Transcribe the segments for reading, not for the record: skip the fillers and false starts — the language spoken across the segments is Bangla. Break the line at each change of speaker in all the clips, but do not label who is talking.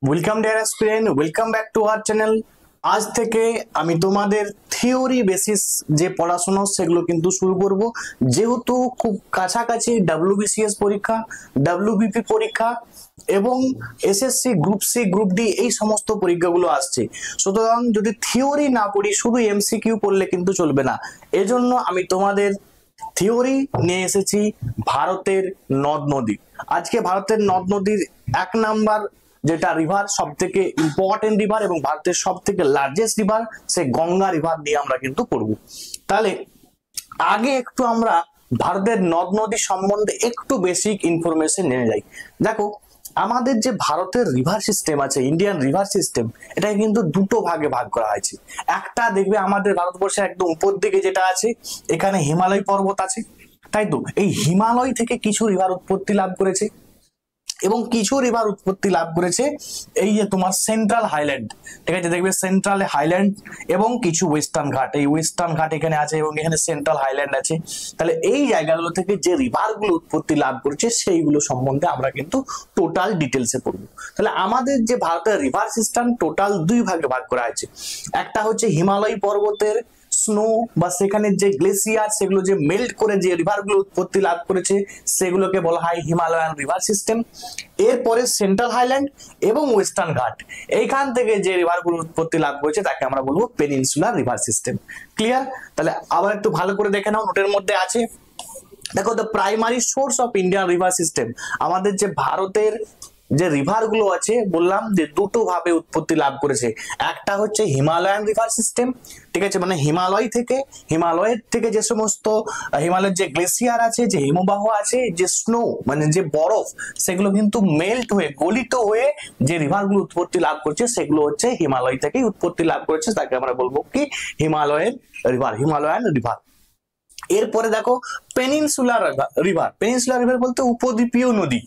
Welcome deer aspirant, welcome back to our channel. আজ থেকে আমি তোমাদের থিওরি বেসিস যে পড়াশোনা সেগুলো কিন্তু শুরু করব। যেহেতু খুব কাছাকাছি ডাব্লিউবিসিএস পরীক্ষা, ডাব্লিউবিপি পরীক্ষা এবং SSC group C, group D এই সমস্ত পরীক্ষাগুলো আসছে। সুতরাং যদি থিওরি না পড়ি, শুধু এমসিকিউ পড়লে কিন্তু চলবে না। এজন্য আমি তোমাদের থিওরি নিয়ে এসেছি ভারতের নদ নদী। আজকে ভারতের নদ নদীর এক নাম্বার যেটা রিভার, সব থেকে ইম্পর্টেন্ট রিভার এবং ভারতের সব থেকে লার্জেস্ট রিভার, সে গঙ্গা রিভার নিয়ে আমরা কিন্তু পড়বো। তাহলে আগে একটু আমরা ভারতের নদ নদী সম্বন্ধে একটু বেসিক ইনফরমেশন নিয়ে যাই। দেখো, আমাদের যে ভারতের রিভার সিস্টেম আছে, ইন্ডিয়ান রিভার সিস্টেম, এটা কিন্তু দুটো ভাগে ভাগ করা হয়েছে। একটা দেখবে আমাদের ভারতবর্ষে একদম উপর দিকে যেটা আছে, এখানে হিমালয় পর্বত আছে, তাই তো। এই হিমালয় থেকে কিছু রিভার উৎপত্তি লাভ করেছে এবং কিছু রিভার উৎপত্তি লাভ করেছে এই যে তোমার সেন্ট্রাল হাইল্যান্ড, ঠিক আছে। দেখবে সেন্ট্রাল হাইল্যান্ড এবং কিছু ওয়েস্টার্ন ঘাট, এই ওয়েস্টার্ন ঘাট এখানে আছে এবং এখানে সেন্ট্রাল হাইল্যান্ড আছে। তাহলে এই জায়গাগুলো থেকে যে রিভার গুলো উৎপত্তি লাভ করেছে সেইগুলো সম্বন্ধে আমরা কিন্তু টোটাল ডিটেলসে পড়বো। তাহলে আমাদের যে ভারতের রিভার সিস্টেম টোটাল দুই ভাগে ভাগ করা আছে। একটা হচ্ছে হিমালয় পর্বতের স্নো বা সেখানে যে গ্লেসিয়ার, সেগুলো যে মেল্ট করে যে রিভার গুলো উৎপত্তি লাভ করেছে সেগুলোকে বলা হয় হিমালয়ান রিভার সিস্টেম। এরপরে সেন্ট্রাল হাইল্যান্ড এবং ওয়েস্টার্ন ঘাট, এইখান থেকে যে রিভার গুলো উৎপত্তি লাভ করেছে তাকে আমরা বলবো পেনিনসুলার রিভার সিস্টেম। ক্লিয়ার? তাহলে আবার একটু ভালো করে দেখে নাও, নোটের মধ্যে আছে। দেখো, the primary source of Indian river system, আমাদের যে ভারতের যে রিভার গুলো আছে বললাম যে দুটো ভাবে উৎপত্তি লাভ করেছে। একটা হচ্ছে হিমালয়ান রিভার সিস্টেম, ঠিক আছে, মানে হিমালয়ের থেকে যে সমস্ত হিমালয়ের যে গ্লেসিয়ার আছে, যে হিমবাহ আছে, যে স্নো মানে যে বরফ, সেগুলো কিন্তু মেল্ট হয়ে গলিত হয়ে যে রিভার গুলো উৎপত্তি লাভ করছে সেগুলো হচ্ছে হিমালয় থেকেই উৎপত্তি লাভ করেছে, তাকে আমরা বলবো কি হিমালয়ের রিভার, হিমালয়ান রিভার। এরপরে দেখো পেনিনসুলার রিভার, পেনিনসুলার রিভার বলতে উপদ্বীপীয় নদী।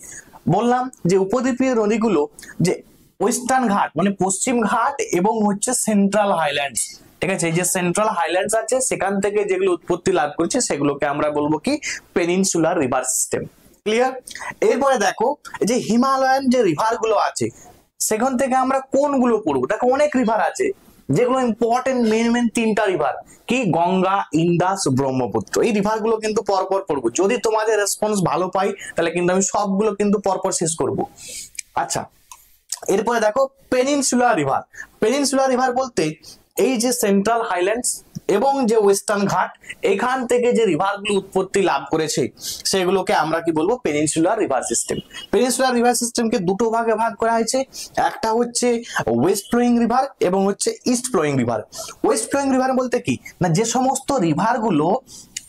বললাম যে উপদ্বীপীয় নদীগুলো যে ওয়েস্টার্ন ঘাট মানে পশ্চিম ঘাট এবং হচ্ছে সেন্ট্রাল হাইল্যান্ডস, ঠিক আছে, এই যে সেন্ট্রাল হাইল্যান্ডস আছে সেখান থেকে যেগুলো উৎপত্তি লাভ করছে সেগুলোকে আমরা বলবো কি পেনিনসুলার রিভার সিস্টেম। ক্লিয়ার? এরপরে দেখো এই যে হিমালয়ান যে রিভার গুলো আছে সেখান থেকে আমরা কোনগুলো পড়বো। দেখো অনেক রিভার আছে যেগুলো ইম্পর্টেন্ট, মেন তিনটা রিভার কি, গঙ্গা, ইন্দাস, ব্রহ্মপুত্র। এই রিভার গুলো কিন্তু পরপর পড়বো। যদি তোমাদের রেসপন্স ভালো পাই তাহলে কিন্তু আমি সবগুলো কিন্তু পরপর শেষ করব। আচ্ছা, এরপরে দেখো পেনিনসুলার রিভার। পেনিনসুলার রিভার বলতে এই যে সেন্ট্রাল হাইল্যান্ডস এবং যে ওয়েস্টার্ন ঘাট, এখান থেকে যে রিভার গুলো উৎপত্তি লাভ করেছে সেগুলোকে আমরা কি বলবো peninsular river system. Peninsular river সিস্টেমকে দুটো ভাগে ভাগ করা হয়েছে। একটা হচ্ছে ওয়েস্ট ফ্লোয়িং রিভার এবং হচ্ছে east flowing river. West flowing river বলতে কি না, যে সমস্ত রিভার গুলো,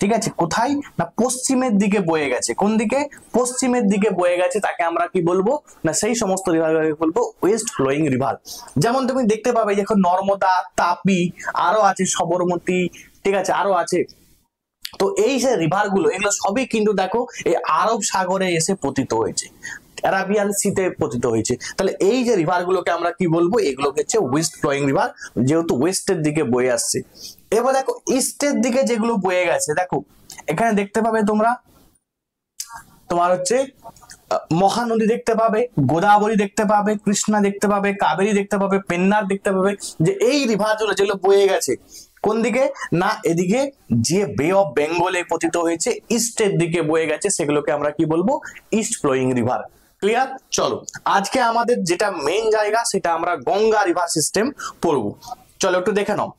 ঠিক আছে, কোথায় না পশ্চিমের দিকে বয়ে গেছে। কোন দিকে? পশ্চিমের দিকে বয়ে গেছে, তাকে আমরা কি বলবো না সেই সমস্ত রিভারকে বলবো ওয়েস্ট ফ্লোয়িং রিভার। যেমন তুমি দেখতে পাবে যখন নর্মদা, তাপি, আরো আছে সবরমতী, ঠিক আছে, আরো আছে। তো এই যে রিভার গুলো এগুলো সবই কিন্তু দেখো এই আরব সাগরে এসে পতিত হয়েছে, অ্যারাবিয়ান সিতে পতিত হয়েছে। তাহলে এই যে রিভার গুলোকে আমরা কি বলবো, এগুলোকে হচ্ছে ওয়েস্ট ফ্লোয়িং রিভার, যেহেতু ওয়েস্টের দিকে বয়ে আসছে। এবার দেখো ইস্টের দিকে যেগুলো বয়ে গেছে, দেখো এখানে দেখতে পাবে তোমরা, তোমার হচ্ছে মহানদী দেখতে পাবে, গোদাবরী দেখতে পাবে, কৃষ্ণা দেখতে পাবে, কাবেরী দেখতে পাবে, পেন্নার দেখতে পাবে, যে এই রিভার গুলো যেগুলো বয়ে গেছে কোন দিকে না এদিকে, যে বে অফ বেঙ্গলে পতিত হয়েছে ইস্টের দিকে বয়ে গেছে, সেগুলোকে আমরা কি বলবো ইস্ট ফ্লোয়িং রিভার। ক্লিয়ার? চলো আজকে আমাদের যেটা মেন জায়গা সেটা আমরা গঙ্গা রিভার সিস্টেম পড়বো। চলো একটু দেখে নাও।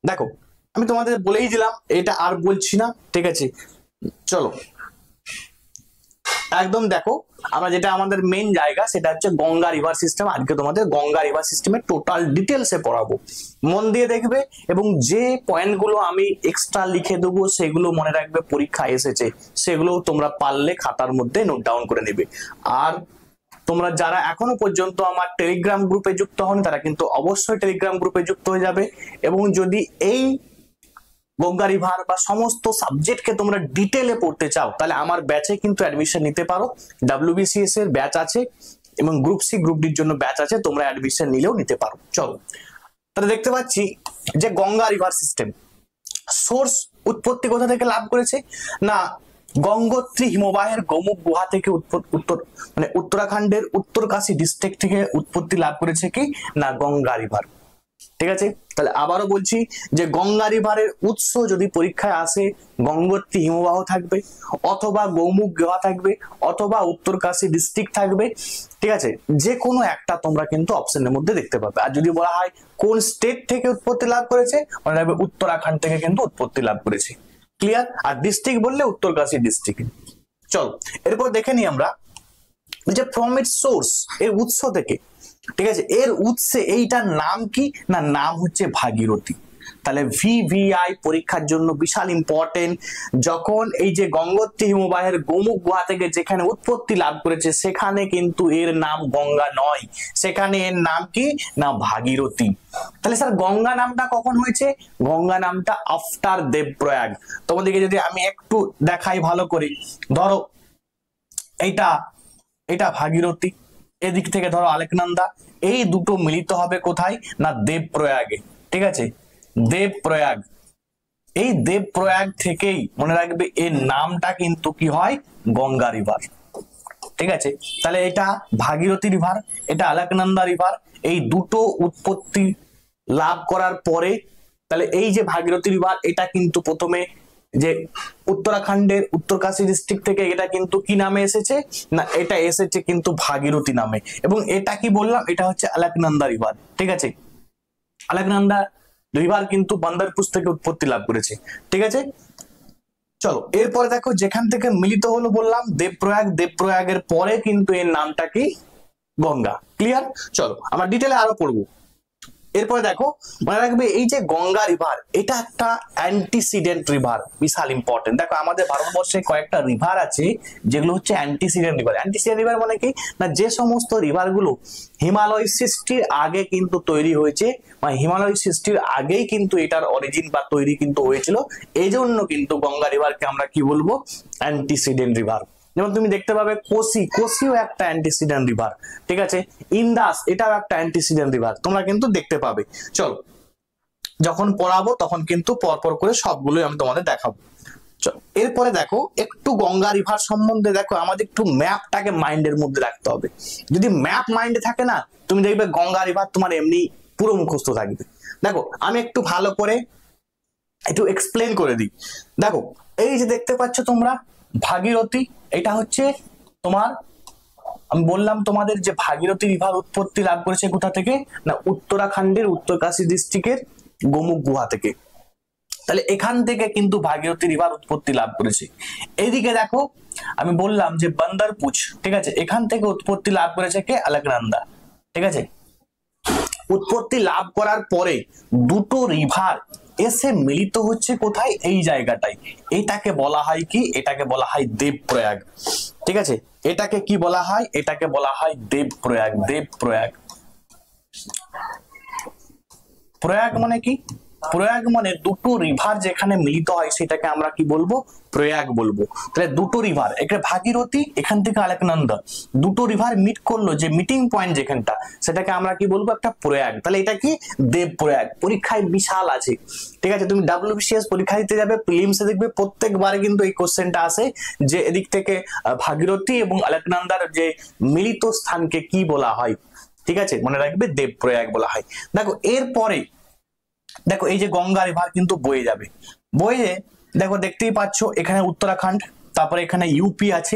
দেখো আমি তোমাদের বলেই দিলাম, এটা আর বলছি না, ঠিক আছে। চলো একদম দেখো, আমরা যেটা আমাদের মেন জায়গা সেটা হচ্ছে গঙ্গা রিভার সিস্টেম। আজকে তোমাদের গঙ্গা রিভার সিস্টেমের টোটাল ডিটেলসে পড়াবো, মন দিয়ে দেখবে এবং যে পয়েন্টগুলো আমি এক্সট্রা লিখে দেবো সেগুলো মনে রাখবে, পরীক্ষা এসেছে সেগুলো তোমরা পারলে খাতার মধ্যে নোট ডাউন করে নেবে। আর তোমরা যারা এখনো পর্যন্ত আমার টেলিগ্রাম গ্রুপে যুক্ত হন তারা কিন্তু অবশ্যই টেলিগ্রাম গ্রুপে যুক্ত হয়ে যাবে। এবং যদি এই গঙ্গা রিভার বা সমস্ত সাবজেক্টকে তোমরা ডিটেলে পড়তে চাও তাহলে আমার ব্যাচে কিন্তু অ্যাডমিশন নিতে পারো। ডাব্লিউবিসিএস এর ব্যাচ আছে এবং গ্রুপ সি, গ্রুপ ডির জন্য ব্যাচ আছে, তোমরা অ্যাডমিশন নিলেও নিতে পারো। চলো তাহলে দেখতে পাচ্ছি যে গঙ্গা রিভার সিস্টেম সোর্স, উৎপত্তি কোথা থেকে লাভ করেছে না গঙ্গোত্রী হিমবাহের গোমুখ গুহা থেকে উত্তর মানে উত্তরাখণ্ডের উত্তরকাশী ডিস্ট্রিক্ট থেকে উৎপত্তি লাভ করেছে কি না গঙ্গা রিভার। ঠিক আছে, তাহলে আবারও বলছি যে গঙ্গা রিভারের উৎস যদি পরীক্ষায় আসে গঙ্গোত্রী হিমবাহ থাকবে, অথবা গৌমুখ গুহা থাকবে, অথবা উত্তরকাশী ডিস্ট্রিক্ট থাকবে। ঠিক আছে, যে কোনো একটা তোমরা কিন্তু অপশনের মধ্যে দেখতে পাবে। আর যদি বলা হয় কোন স্টেট থেকে উৎপত্তি লাভ করেছে, মনে রাখবে উত্তরাখণ্ড থেকে কিন্তু উৎপত্তি লাভ করেছে। ক্লিয়ার? আর ডিস্ট্রিক্ট বললে উত্তরকাশী ডিস্ট্রিক্ট। চল এরপর দেখে নিই আমরা যে ফ্রম ইটস সোর্স, এর উৎস থেকে। ঠিক আছে, এর উৎসে এইটার নাম কি না নাম হচ্ছে ভাগীরথী। তাহলে ভিভিআই পরীক্ষার জন্য বিশাল ইম্পর্টেন্ট। যখন এই যে গঙ্গোত্রী হিমবাহের গোমুখ গুহা থেকে যেখানে উৎপত্তি লাভ করেছে সেখানে কিন্তু এর নাম গঙ্গা নয়, সেখানে এর নাম কি না ভাগীরথী। তাহলে স্যার গঙ্গা নামটা কখন হয়েছে? গঙ্গা নামটা আফটার দেবপ্রয়াগ। তোমাদেরকে যদি আমি একটু দেখাই ভালো করে, ধরো এটা ভাগীরথী, এদিক থেকে ধরো আলেকনন্দা, এই দুটো মিলিত হবে কোথায় না দেবপ্রয়াগে। ঠিক আছে, দেবপ্রয়াগ, এই দেবপ্রয়াগ থেকেই মনে রাখবে এর নামটা কিন্তু কি হয় গঙ্গা রিভার। ঠিক আছে, তাহলে এটা ভাগীরথী রিভার, এটা আলেকনন্দা রিভার, এই দুটো উৎপত্তি লাভ করার পরে তাহলে এই যে ভাগীরথী রিভার এটা কিন্তু প্রথমে যে উত্তরাখণ্ডের উত্তরকাশী ডিস্ট্রিক্ট থেকে এটা কিন্তু কি নামে এসেছে না এটা এসেছে কিন্তু ভাগীরথী নামে। এবং এটা কি বললাম, এটা হচ্ছে আলেকনন্দা রিভার। ঠিক আছে, আলেকনন্দা রিভার কিন্তু বান্দারপুর থেকে উৎপত্তি লাভ করেছে। ঠিক আছে, চলো এরপরে দেখো যেখান থেকে মিলিত হলো বললাম দেবপ্রয়াগ, দেবপ্রয়াগের পরে কিন্তু এর নামটা কি গঙ্গা। ক্লিয়ার? চলো আমরা ডিটেলে আরো পড়বো। এরপরে দেখো মনে রাখবে এই যে গঙ্গা রিভার এটা একটা অ্যান্টিসিডেন্ট রিভার, বিশাল ইম্পর্টেন্ট। দেখো আমাদের ভারতবর্ষে কয়েকটা রিভার আছে যেগুলো হচ্ছে অ্যান্টিসিডেন্ট রিভার। অ্যান্টিসিডেন্ট রিভার মানে কি না যে সমস্ত রিভার গুলো হিমালয় সৃষ্টির আগে কিন্তু তৈরি হয়েছে, বা হিমালয় সৃষ্টির আগেই কিন্তু এটার অরিজিন বা তৈরি কিন্তু হয়েছিল, এই জন্য কিন্তু গঙ্গা রিভারকে আমরা কি বলবো অ্যান্টিসিডেন্ট রিভার। যেমন তুমি দেখতে পাবে কোসিও একটা অ্যান্টিসিডেন্ট রিভার। ঠিক আছে, ইন্দাস এটাও একটা অ্যান্টিসিডেন্ট রিভার, তোমরা কিন্তু দেখতে পাবে। চলো যখন পড়াবো তখন কিন্তু পরপর করে সবগুলোই আমি তোমাদের দেখাবো। চলো এরপরে দেখো একটু গঙ্গা রিভার সম্বন্ধে দেখো, আমাদের একটু ম্যাপটাকে মাইন্ডের মধ্যে রাখতে হবে। যদি ম্যাপ মাইন্ডে থাকে না তুমি দেখবে গঙ্গা রিভার তোমার এমনি পুরো মুখস্থ থাকবে। দেখো আমি একটু ভালো করে একটু এক্সপ্লেন করে দিই। দেখো এই যে দেখতে পাচ্ছ তোমরা ভাগীরথী, এটা হচ্ছে তোমার আমি বললাম তোমাদের যে ভাগীরথী রিভার উৎপত্তি লাভ করেছে কোথা থেকে না উত্তরাখণ্ডের উত্তরকাশী ডিস্ট্রিক্টের গোমুখ গুহা থেকে। তাহলে এখান থেকে কিন্তু ভাগীরথী রিভার উৎপত্তি লাভ করেছে। এইদিকে দেখো আমি বললাম যে বান্দারপুর, ঠিক আছে, এখান থেকে উৎপত্তি লাভ করেছে কে আলেকনন্দা। ঠিক আছে, উৎপত্তি লাভ করার পরে দুটো রিভার এসে মিলিত হচ্ছে কোথায় এই জায়গাটায়, এটাকে বলা হয় কি এটাকে বলা হয় দেবপ্রয়াগ। ঠিক আছে, এটাকে কি বলা হয় এটাকে বলা হয় দেবপ্রয়াগ। দেবপ্রয়াগ, প্রয়াগ মানে কি প্রয়াগ মানে দুটো রিভার যেখানে মিলিত হয় সেটাকে আমরা কি বলবো প্রয়াগ বলবো। তাহলে দুটো রিভার এখানে ভাগীরথী এখান থেকে আলেকনন্দা দুটো রিভার মিট করলো, যে মিটিং পয়েন্ট যেখানটা সেটাকে আমরা কি বলবো একটা প্রয়াগ। তাহলে এটা কি দেবপ্রয়াগ। পরীক্ষায় বিশাল আছে। ঠিক আছে, তুমি WBCS পরীক্ষা দিতে যাবে প্রিলিমসে দেখবে প্রত্যেকবারে কিন্তু এই কোশ্চেনটা আসে যে এদিক থেকে ভাগীরথী এবং আলেকনন্দার যে মিলিত স্থানকে কি বলা হয়। ঠিক আছে, মনে রাখবে দেবপ্রয়াগ বলা হয়। দেখো এরপরে দেখো এই যে গঙ্গা রিভার কিন্তু বয়ে যাবে, বয়ে দেখো দেখতেই পাচ্ছ এখানে উত্তরাখণ্ড, তারপরে এখানে ইউপি আছে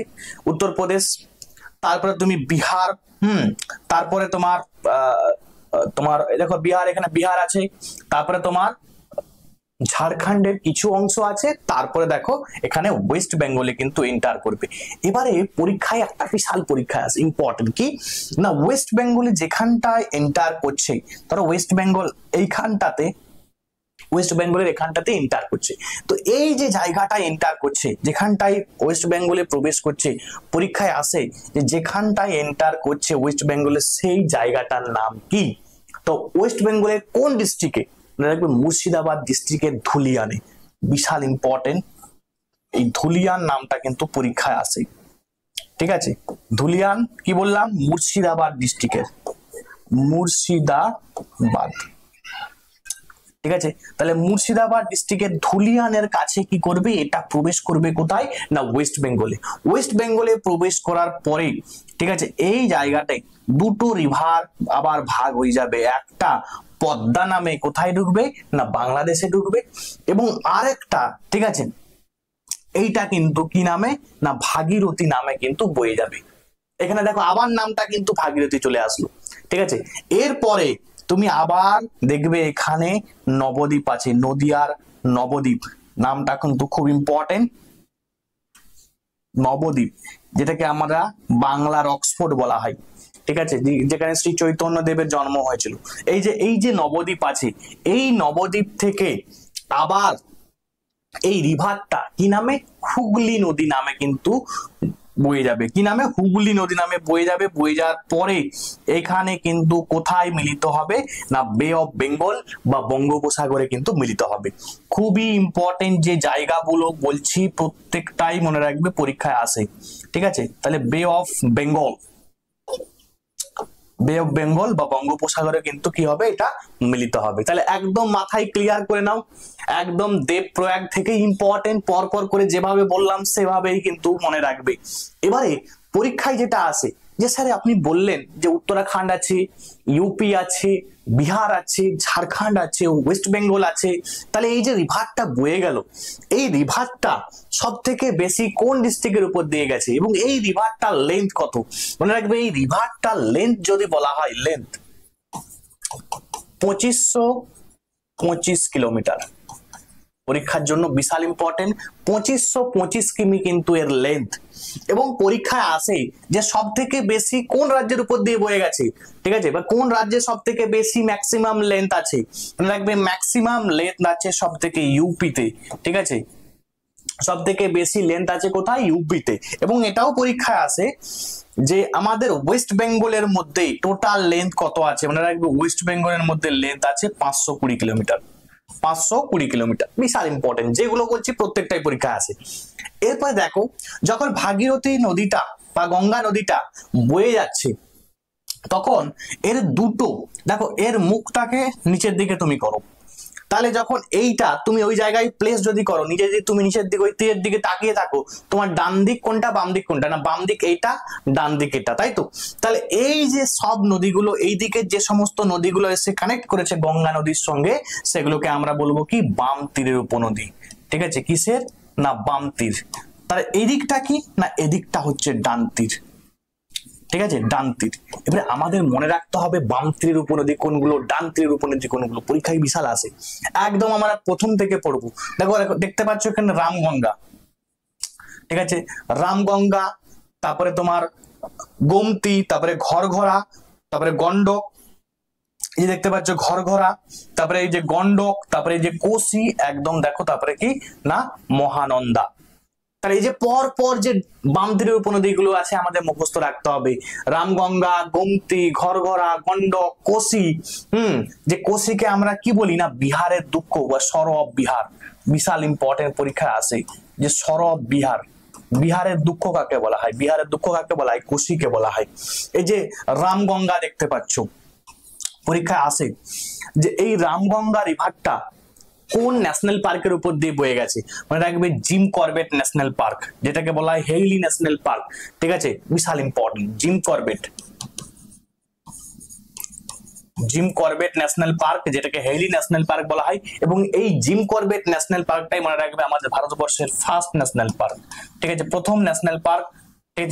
উত্তরপ্রদেশ, তারপরে তুমি বিহার, তারপরে তোমার তোমার দেখো বিহার, এখানে বিহার আছে, তারপরে তোমার ঝাড়খণ্ডের কিছু অংশ আছে, তারপরে দেখো এখানে ওয়েস্ট বেঙ্গলে কিন্তু এন্টার করবে। এবারে পরীক্ষায় একটা বিশাল পরীক্ষা আছে ইম্পর্টেন্ট কি না ওয়েস্ট বেঙ্গলে যেখানটায় এন্টার করছে, ধরো ওয়েস্ট বেঙ্গল এইখানটাতে, ওয়েস্ট বেঙ্গলের এখানটাতে এন্টার করছে, তো এই যে জায়গাটায় এন্টার করছে যেখানটায় ওয়েস্ট বেঙ্গলে প্রবেশ করছে, পরীক্ষায় আসে যে যেখানটায় এন্টার করছে ওয়েস্ট বেঙ্গলের সেই জায়গাটার নাম কি। তো ওয়েস্ট বেঙ্গলের কোন ডিস্ট্রিক্টে রাখবে মুর্শিদাবাদ ডিস্ট্রিক্টের ধুলিয়ানে। বিশাল ইম্পর্টেন্ট, এই ধুলিয়ান নামটা কিন্তু পরীক্ষায় আসে। ঠিক আছে, ধুলিয়ান কি বললাম মুর্শিদাবাদ ডিস্ট্রিক্টের, মুর্শিদাবাদ। ঠিক আছে, তাহলে মুর্শিদাবাদ ডিস্ট্রিক্টের ধুলিয়ানের কাছে কি করবে, এটা প্রবেশ করবে কোথায় না ওয়েস্ট বেঙ্গলে। ওয়েস্ট বেঙ্গলে প্রবেশ করার পরে ঠিক আছে এই জায়গাটায় দুটো রিভার আবার ভাগ হয়ে যাবে, একটা পদ্মা নামে কোথায় ঢুকবে না বাংলাদেশে ঢুকবে, এবং আরেকটা ঠিক আছে এইটা কিন্তু কি নামে না ভাগীরথী নামে কিন্তু বয়ে যাবে। এখানে দেখো আবার নামটা কিন্তু ভাগীরথী চলে আসলো। ঠিক আছে, এরপরে তুমি আবার দেখবে এখানে নবদ্বীপ আছে, নদিয়ার নবদ্বীপ নামটা কিন্তু খুব ইম্পর্টেন্ট। নবদ্বীপ যেটাকে আমরা বাংলার অক্সফোর্ড বলা হয়, ঠিক আছে, যেখানে শ্রী চৈতন্য দেবের জন্ম হয়েছিল। এই যে নবদ্বীপ আছে, এই নবদ্বীপ থেকে আবার এই রিভারটা কি নামে হুগলি নদী নামে কিন্তু বয়ে যাবে। কি নামে হুগলি নদী নামে বয়ে যাবে। বয়ে যাওয়ার পরে এখানে কিন্তু কোথায় মিলিত হবে না বে অফ বেঙ্গল বা বঙ্গোপসাগরে কিন্তু মিলিত হবে। খুবই ইম্পর্টেন্ট যে জায়গাগুলো বলছি প্রত্যেকটাই মনে রাখবে, পরীক্ষায় আসে। ঠিক আছে, তাহলে বে অফ বেঙ্গল, বে অফ বেঙ্গল বা বঙ্গোপসাগরে কিন্তু কি হবে এটা মিলিত হবে। তাহলে একদম মাথায় ক্লিয়ার করে নাও, একদম দেবপ্রয়াগ থেকে ইম্পর্টেন্ট, পরপর করে যেভাবে বললাম সেভাবেই কিন্তু মনে রাখবে। এবারে পরীক্ষায় যেটা আসে যে স্যার আপনি বললেন যে উত্তরাখণ্ড আছে, ইউপি আছে, বিহার আছে, ঝাড়খণ্ড আছে, ওয়েস্ট বেঙ্গল আছে, তাহলে এই যে রিভারটা বয়ে গেল, এই রিভারটা সব থেকে বেশি কোন ডিস্ট্রিক্টের উপর দিয়ে গেছে এবং এই রিভারটার লেন্থ কত? মনে রাখবে এই রিভারটার লেন্থ যদি বলা হয়, লেন্থ 2525 কিলোমিটার। পরীক্ষার জন্য বিশাল ইম্পর্টেন্ট, 2525 কিমি কিন্তু এর লেন্থ। এবং পরীক্ষায় আসে যে সব থেকে বেশি কোন রাজ্যের উপর দিয়ে বয়ে গেছে, ঠিক আছে, বা কোন রাজ্যে সব থেকে বেশি ম্যাক্সিমাম লেন্থ আছে। মনে রাখবে ম্যাক্সিমাম লেন্থ আছে সব থেকে ইউপিতে। ঠিক আছে, সব থেকে বেশি লেন্থ আছে কোথায়? ইউপিতে। এবং এটাও পরীক্ষায় আসে যে আমাদের ওয়েস্ট বেঙ্গলের মধ্যে টোটাল লেন্থ কত আছে। মনে রাখবে ওয়েস্ট বেঙ্গলের মধ্যে লেন্থ আছে 520 কিলোমিটার। 520 কিলোমিটার, বিশাল ইম্পর্টেন্ট, যেগুলো বলছি প্রত্যেকটাই পরীক্ষা আছে। এরপরে দেখো যখন ভাগীরথী নদীটা বা গঙ্গা নদীটা বয়ে যাচ্ছে তখন এর দুটো, দেখো এর মুখটাকে নিচের দিকে তুমি করো, তাহলে যখন এইটা তুমি ওই জায়গায় প্লেস যদি করো, নিজে যদি তুমি নিচের দিকে ওই তীরের দিকে তাকিয়ে থাকো, তোমার ডান দিক কোনটা বাম দিক কোনটা? না বাম দিক এইটা, ডান দিক এটা, তাই তো? তাহলে এই যে সব নদীগুলো, এই দিকে যে সমস্ত নদীগুলো এসে কানেক্ট করেছে গঙ্গা নদীর সঙ্গে, সেগুলোকে আমরা বলবো কি বাম তীরের উপনদী। ঠিক আছে, কিসের? না বাম তীর। তাহলে এই দিকটা কি না এদিকটা হচ্ছে ডান তীর। ঠিক আছে, ডান তীর। এবারে আমাদের মনে রাখতে হবে বাম তীরের উপনদী কোনগুলো, ডান তীরের উপনদী কোনগুলো, পরীক্ষায় বিশাল আসে। একদম আমরা প্রথম থেকে পড়বো। দেখো দেখতে পাচ্ছ এখানে রামগঙ্গা, ঠিক আছে, রামগঙ্গা, তারপরে তোমার গোমতী, তারপরে ঘরঘরা, তারপরে গন্ডক, এই দেখতে পাচ্ছ ঘরঘরা, তারপরে এই যে গন্ডক, তারপরে এই যে কোশি, একদম দেখো, তারপরে কি না মহানন্দা। তাহলে এই যে পর পর যে বাম তীরের উপনদীগুলো আছে আমাদের মুখস্থ রাখতে হবে, রামগঙ্গা, গোমতী, ঘরঘরা, গন্ডক, কোশি। যে কোশিকে আমরা কি বলি না বিহারের দুঃখ বা সরব বিহার, বিশাল ইম্পর্টেন্ট পরীক্ষায় আসে যে সরব বিহার, বিহারের দুঃখ কাকে বলা হয়? বিহারের দুঃখ কাকে বলা হয়? কোশিকে বলা হয়। এই যে রামগঙ্গা দেখতে পাচ্ছ, পরীক্ষায় আসে যে এই রামগঙ্গা রিভারটা কোন ন্যাশনাল পার্কের উপর দিয়ে বয়ে গেছে? মনে রাখবে জিম করবেট ন্যাশনাল পার্ক, যেটাকে বলা হয় হেইলি ন্যাশনাল পার্ক। ঠিক আছে, বিশাল important, Jim Corbett, Jim Corbett national park, যেটাকে হেইলি ন্যাশনাল পার্ক বলা হয়। এবং এই জিম করবেট ন্যাশনাল পার্কটাই মনে রাখবে আমাদের ভারতবর্ষের ফার্স্ট ন্যাশনাল পার্ক। ঠিক আছে, প্রথম ন্যাশনাল পার্ক।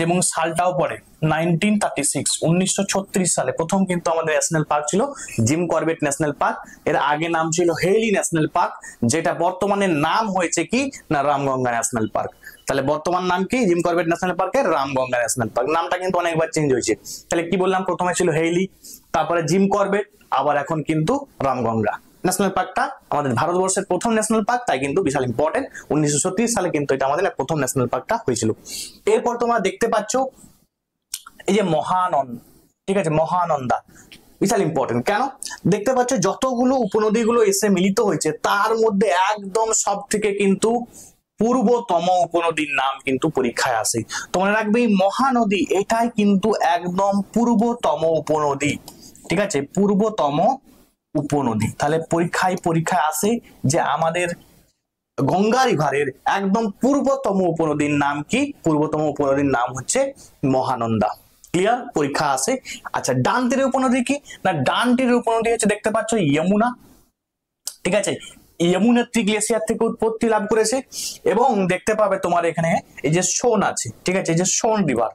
এবং সালটাও পড়ে 1936, 1936 সালে প্রথম কিন্তু আমাদের ন্যাশনাল পার্ক ছিল জিম করবেট ন্যাশনাল পার্ক। এর আগে নাম ছিল হেইলি ন্যাশনাল পার্ক, যেটা বর্তমানে নাম হয়েছে কি না রামগঙ্গা ন্যাশনাল পার্ক। তাহলে বর্তমান নাম কি? জিম করবেট ন্যাশনাল পার্কের রামগঙ্গা ন্যাশনাল পার্ক। নামটা কিন্তু অনেকবার চেঞ্জ হয়েছে। তাহলে কি বললাম? প্রথমে ছিল হেইলি, তারপরে জিম করবেট, আবার এখন কিন্তু রামগঙ্গা ন্যাশনাল পার্কটা আমাদের ভারতবর্ষের প্রথম ন্যাশনাল পার্ক, তাই কিন্তু বিশাল ইম্পর্টেন্ট। 1936 সালে কিন্তু এটা আমাদের প্রথম ন্যাশনাল পার্কটা হয়েছিল। এরপর তোমরা দেখতে পাচ্ছ এই যে মহানন্দ, ঠিক আছে, মহানন্দা বিশাল ইম্পর্টেন্ট। কেন? দেখতে পাচ্ছ যতগুলো উপনদীগুলো এসে মিলিত হয়েছে তার মধ্যে একদম সব থেকে কিন্তু পূর্বতম উপনদীর নাম কিন্তু পরীক্ষায় আসে। তোমরা রাখবে এই মহানদী, এটাই কিন্তু একদম পূর্বতম উপনদী। ঠিক আছে, পূর্বতম উপনদী। তাহলে পরীক্ষায় আসে যে আমাদের গঙ্গা রিভারের একদম পূর্বতম উপনদীর নাম কি? পূর্বতম উপনদীর নাম হচ্ছে মহানন্দা। ক্লিয়ার? পরীক্ষা আসে। আচ্ছা, ডান তীরের উপনদী কি? না, ডান তীরের উপনদী হচ্ছে দেখতে পাচ্ছ যমুনা। ঠিক আছে, যমুনেত্রী গ্লেসিয়ার থেকে উৎপত্তি লাভ করেছে। এবং দেখতে পাবে তোমার এখানে এই যে সোন আছে, ঠিক আছে, এই যে সোন রিভার,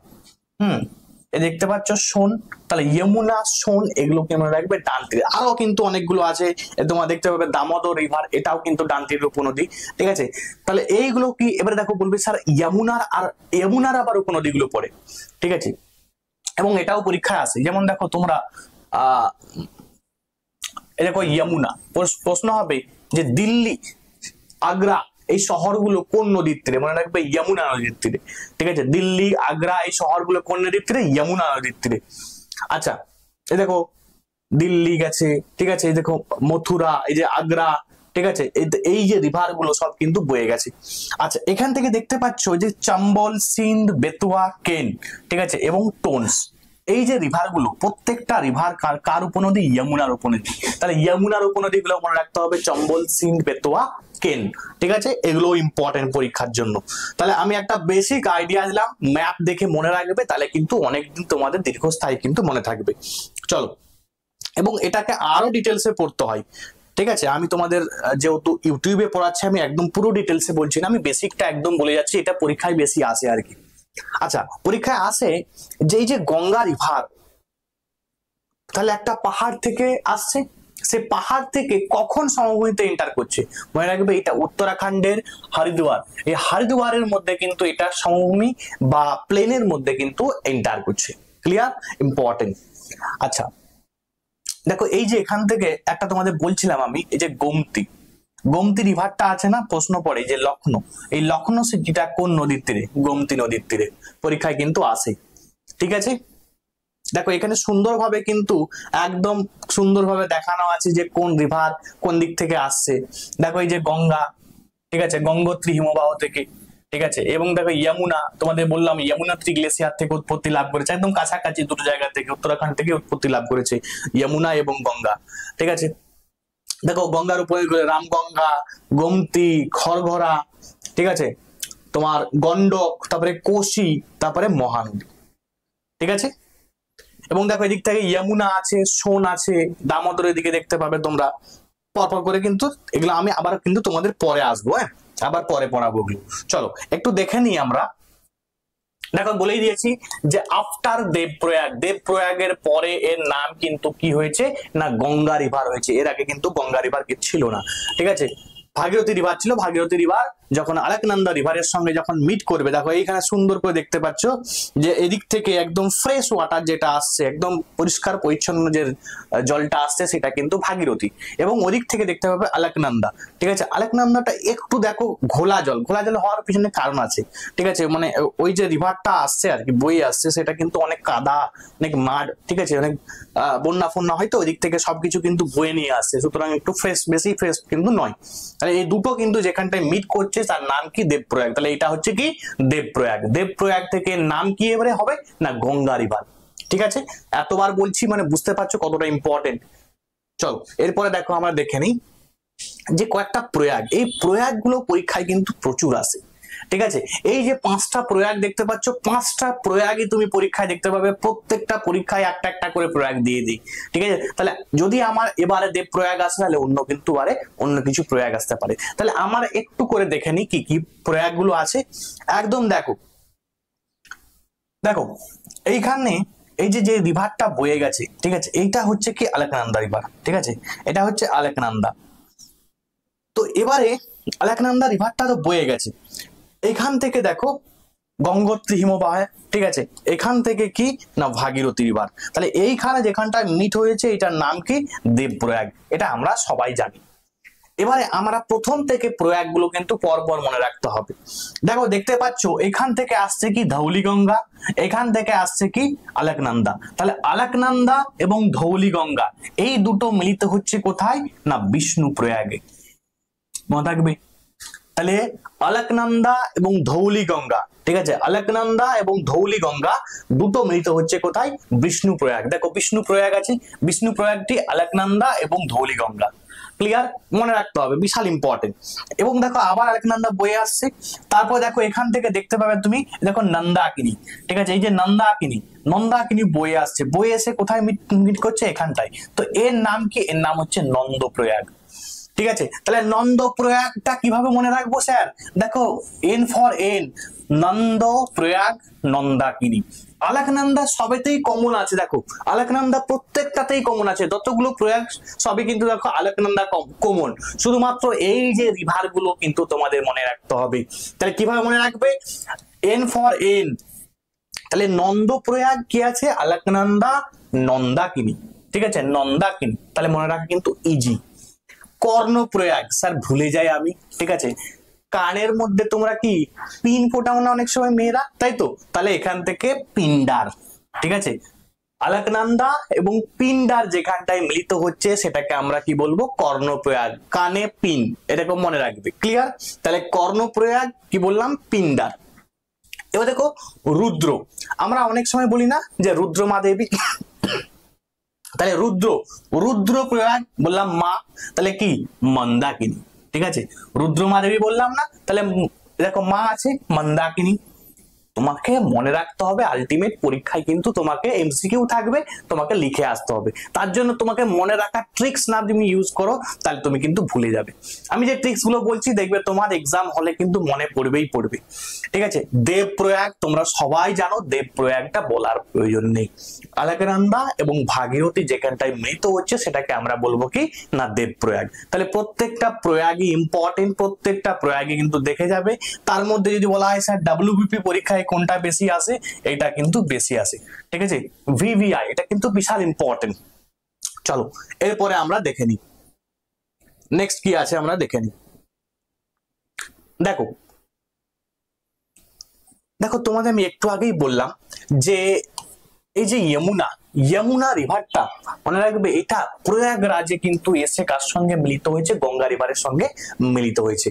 এই দেখতে পাচ্ছ সোন। তাহলে যমুনা, সোন এগুলোকে মনে রাখবে ডান তীরে। আরো কিন্তু অনেকগুলো আছে, তোমার দেখতে পাবে দামোদর রিভার, এটাও কিন্তু ডান তীরের উপনদী। ঠিক আছে, তাহলে এইগুলো কি? এবারে দেখো বলবে স্যার যমুনার আবার উপনদীগুলো পড়ে। ঠিক আছে, এবং এটাও পরীক্ষায় আসে। যেমন দেখো তোমরা এই দেখো যমুনা, প্রশ্ন হবে যে দিল্লি, আগ্রা এই শহরগুলো কোন নদীর তীরে? মনে রাখবে যমুনা নদীর তীরে। ঠিক আছে, দিল্লি, আগ্রা এই শহরগুলো কোন নদীর তীরে? যমুনা নদীর তীরে। আচ্ছা, এই দেখো দিল্লি গেছে, ঠিক আছে, এই দেখো মথুরা, এই যে আগ্রা, ঠিক আছে, এই যে রিভার গুলো সব কিন্তু বয়ে গেছে। আচ্ছা, এখান থেকে দেখতে পাচ্ছ যে চম্বল, সিন্ধ, বেতুয়া, কেন, ঠিক আছে, এবং টোনস, এই যে রিভার গুলো, প্রত্যেকটা রিভার কার উপনদী? যমুনার উপনদী। তাহলে যমুনার উপনদী গুলো মনে রাখতে হবে চম্বল, সিন্ধ, বেতুয়া, কেন। ঠিক আছে, এগুলো ইম্পর্টেন্ট পরীক্ষার জন্য। তাহলে আমি একটা বেসিক আইডিয়া দিলাম, ম্যাপ দেখে মনে রাখবে, তাহলে কিন্তু অনেকদিন তোমাদের দীর্ঘস্থায়ী কিন্তু মনে থাকবে। চলো, এবং এটাকে আরো ডিটেলসে পড়তে হয়। ঠিক আছে, আমি তোমাদের যেহেতু ইউটিউবে পড়াচ্ছি, আমি একদম পুরো ডিটেলসে বলছি না, আমি বেসিকটা একদম বলে যাচ্ছি, এটা পরীক্ষায় বেশি আসে আর কি। আচ্ছা, পরীক্ষায় আসে যে এই যে গঙ্গা রিভার, তাহলে একটা পাহাড় থেকে আসছে, সে পাহাড় থেকে কখন সমভূমিতে এন্টার করছে? মনে রাখবে এটা উত্তরাখণ্ডের হরিদ্বার, এই হরিদ্বারের মধ্যে কিন্তু এটা সমভূমি বা প্লেনের মধ্যে কিন্তু এন্টার করছে। ক্লিয়ার? ইম্পর্টেন্ট। আচ্ছা, দেখো এই যে এখান থেকে একটা তোমাদের বলছিলাম আমি, এই যে গোমতী রিভারটা আছে না, প্রশ্ন পড়ে যে লখনৌ, এই লখনৌ সিটিটা কোন নদীর তীরে? গোমতী নদীর তীরে। পরীক্ষায় কিন্তু আসে। ঠিক আছে, দেখো এখানে সুন্দরভাবে কিন্তু একদম সুন্দরভাবে দেখানো আছে যে কোন রিভার কোন দিক থেকে আসছে। দেখো এই যে গঙ্গা, ঠিক আছে, গঙ্গোত্রী হিমবাহ থেকে, ঠিক আছে, এবং দেখো যমুনা, তোমাদের বললাম যমুনাত্রী গ্লেসিয়ার থেকে উৎপত্তি লাভ করেছে, একদম কাছাকাছি দুটো জায়গা থেকে, উত্তরাখণ্ড থেকে উৎপত্তি লাভ করেছে যমুনা এবং গঙ্গা। ঠিক আছে, দেখো গঙ্গার উপরে রামগঙ্গা, গোমতী, খরঘরা, ঠিক আছে, তোমার গন্ডক, তারপরে কোশি, তারপরে মহানদী। ঠিক আছে, এবং দেখো এদিক থেকে যমুনা আছে, সোন আছে, দামোদরের দিকে দেখতে পাবে তোমরা। পরপর করে কিন্তু এগুলো আমি আবার কিন্তু তোমাদের পরে আসবো, হ্যাঁ, আবার পরে পড়াবো ওগুলো। চলো একটু দেখে নিই আমরা। দেখো বলেই দিয়েছি যে আফটার দেবপ্রয়াগের পরে এর নাম কিন্তু কি হয়েছে? না গঙ্গা রিভার হয়েছে। এর আগে কিন্তু গঙ্গা রিভার কি ছিল না। ঠিক আছে, ভাগীরথী রিভার ছিল। ভাগীরথী রিভার যখন আলেকনন্দা রিভারের সঙ্গে যখন মিট করবে, দেখো এইখানে সুন্দর করে দেখতে পাচ্ছ যে এদিক থেকে একদম ফ্রেশ ওয়াটার যেটা আসছে, একদম পরিষ্কার পরিচ্ছন্ন যে জলটা আসছে, সেটা কিন্তু ভাগীরথী। এবং ওদিক থেকে দেখতে পাবে আলেকনন্দা। ঠিক আছে, আলেকনন্দাটা একটু দেখো ঘোলা জল হওয়ার পিছনে কারণ আছে। ঠিক আছে, মানে ওই যে রিভারটা আসছে আর কি, বয়ে আসছে, সেটা কিন্তু অনেক কাদা, অনেক মাড, ঠিক আছে, অনেক বন্যা ফন্যা হয়তো ওই দিক থেকে সবকিছু কিন্তু বয়ে নিয়ে আসছে, সুতরাং একটু ফ্রেশ, বেশি ফ্রেশ কিন্তু নয়। তাহলে এই দুটো কিন্তু যেখানটায় মিট করছে তার নাম কি? দেবপ্রয়াগ। তাহলে এটা হচ্ছে কি? দেবপ্রয়াগ থেকে নাম কি এবারে হবে? না গঙ্গা রিভার। ঠিক আছে, এতবার বলছি মানে বুঝতে পারছো কতটা ইম্পর্টেন্ট। চলো এরপরে দেখো আমরা দেখে নিই যে কয়েকটা প্রয়াগ, এই প্রয়াগ গুলো পরীক্ষায় কিন্তু প্রচুর আসে। ঠিক আছে, এই যে 5টা প্রয়াগ দেখতে পাচ্ছ, 5টা প্রয়াগই তুমি পরীক্ষায় দেখতে পাবে, প্রত্যেকটা পরীক্ষায় একটা একটা করে প্রয়াগ দিয়ে দিই। ঠিক আছে, তাহলে যদি আমার এবারে দেব প্রয়াগ আসে, তাহলে অন্য কিন্তু আরে অন্য কিছু প্রয়াগ আসতে পারে। তাহলে আমার একটু করে দেখে নিই কি কি প্রয়াগ গুলো আছে। একদম দেখো দেখো এইখানে এই যে যে রিভারটা বয়ে গেছে, ঠিক আছে, এইটা হচ্ছে কি? আলেকনন্দা রিভার। ঠিক আছে, এটা হচ্ছে আলেকনন্দা। তো এবারে আলেকনন্দা রিভারটা তো বয়ে গেছে, এখান থেকে দেখো গঙ্গোত্রী হিমবাহ, ঠিক আছে, এখান থেকে কি? না ভাগীরথী রিভার। তাহলে এইখানে যেখানটায় মিট হয়েছে এটার নাম কি? দেবপ্রয়াগ। এটা আমরা সবাই জানি। এবারে আমরা প্রথম থেকে প্রয়াগ গুলো কিন্তু পরপর মনে রাখতে হবে। দেখো দেখতে পাচ্ছ এখান থেকে আসছে কি? ধৌলিগঙ্গা, এখান থেকে আসছে কি? আলেকনন্দা। তাহলে আলেকনন্দা এবং ধৌলিগঙ্গা এই দুটো মিলিত হচ্ছে কোথায়? না বিষ্ণু প্রয়াগে। মনে থাকবে। তাহলে আলেকনন্দা এবং ধৌলিগঙ্গা ঠিক আছে, অলকনন্দা এবং ধৌলি গঙ্গা দুটো মিলিত হচ্ছে কোথায়? বিষ্ণুপ্রয়াগ। দেখো বিষ্ণুপ্রয়াগ আছে, বিষ্ণুপ্রয়াগটি অলকনন্দা এবং ধৌলি গঙ্গা। ক্লিয়ার? মনে রাখতে হবে, বিশাল ইম্পর্টেন্ট। এবং দেখো আবার অলকনন্দা বয়ে আসছে, তারপর দেখো এখান থেকে দেখতে পাবে তুমি, দেখো নন্দাকিনী। ঠিক আছে, এই যে নন্দাকিনী, নন্দাকিনী বয়ে আসছে, বয়ে এসে কোথায় মিট করছে? এখানটায়। তো এর নাম কি? এর নাম হচ্ছে নন্দপ্রয়াগ। ঠিক আছে, তাহলে নন্দপ্রয়াগটা কিভাবে মনে রাখবো স্যার? দেখো N for N, Nandprayag, Nandakini. Alaknanda সবেতেই কমন আছে, দেখো অলকনন্দা প্রত্যেকটাতেই কমন আছে, যতগুলো প্রয়াগ সবই কিন্তু দেখো অলকনন্দা কমন, শুধুমাত্র এই যে রিভার গুলো কিন্তু তোমাদের মনে রাখতে হবে। তাহলে কিভাবে মনে রাখবে? এন ফর এন, তাহলে নন্দপ্রয়াগ কি আছে? অলকনন্দা, নন্দাকিনী। ঠিক আছে, নন্দাকিনী, তাহলে মনে রাখা কিন্তু ইজি। কর্ণপ্রয়াগ স্যার ভুলে যাই আমি, ঠিক আছে, কানের মধ্যে তোমরা কি পিন ফোটাও না অনেক সময় মেয়েরা, তাই তো? তাহলে এখান থেকে পিন্ডার। ঠিক আছে, অলকনন্দা এবং পিন্ডার যেখানটায় মিলিত হচ্ছে সেটাকে আমরা কি বলবো? কর্ণপ্রয়াগ। কানে পিন, এরকম মনে রাখবে। ক্লিয়ার? তাহলে কর্ণপ্রয়াগ কি বললাম? পিন্ডার। এবার দেখো রুদ্র, আমরা অনেক সময় বলি না যে রুদ্রমা দেবী, তাহলে রুদ্র, রুদ্রপ্রয়াগ বললাম মা, তাহলে কি? মন্দাকিনী। ঠিক আছে, রুদ্রমা দেবী বললাম না, তাহলে দেখো মা আছে মন্দাকিনী। তোমাকে মনে রাখতে হবে, আলটিমেট পরীক্ষায় কিন্তু তোমাকে এমসিকিউ থাকবে, তোমাকে লিখে আসতে হবে। তার জন্য তোমাকে মনে রাখার ট্রিক্স না তুমি ইউজ করো, তাহলে তুমি কিন্তু ভুলে যাবে। আমি যে ট্রিক্স গুলো বলছি দেখবে তোমার এক্সাম হলে কিন্তু মনে পড়বেই পড়বে। ঠিক আছে, দেবপ্রয়াগ তোমরা সবাই জানো, দেবপ্রয়াগটা বলার প্রয়োজন নেই। অলকনন্দা এবং ভাগীরথী যেখানটায় মিলিত হচ্ছে সেটাকে আমরা বলবো কি না? দেবপ্রয়াগ। তাহলে প্রত্যেকটা প্রয়াগই ইম্পর্টেন্ট, প্রত্যেকটা প্রয়াগই কিন্তু দেখে যাবে। তার মধ্যে যদি বলা হয় স্যার ডাব্লিউবিপি পরীক্ষায় কোনটা বেশি আসে, এটা কিন্তু বেশি আসে। ঠিক আছে, ভিভিআই এটা কিন্তু বিশাল ইম্পর্টেন্ট। চলো এরপরে আমরা দেখে নিই নেক্সট কি আছে, আমরা দেখে নিই। দেখো দেখো তোমাদের আমি একটু আগেই বললাম যে এই যে যমুনা, যমুনা রিভারটা মনে রাখবে, এটা প্রয়াগরাজে কিন্তু এসে কার সঙ্গে মিলিত হয়েছে? গঙ্গা রিভারের সঙ্গে মিলিত হয়েছে।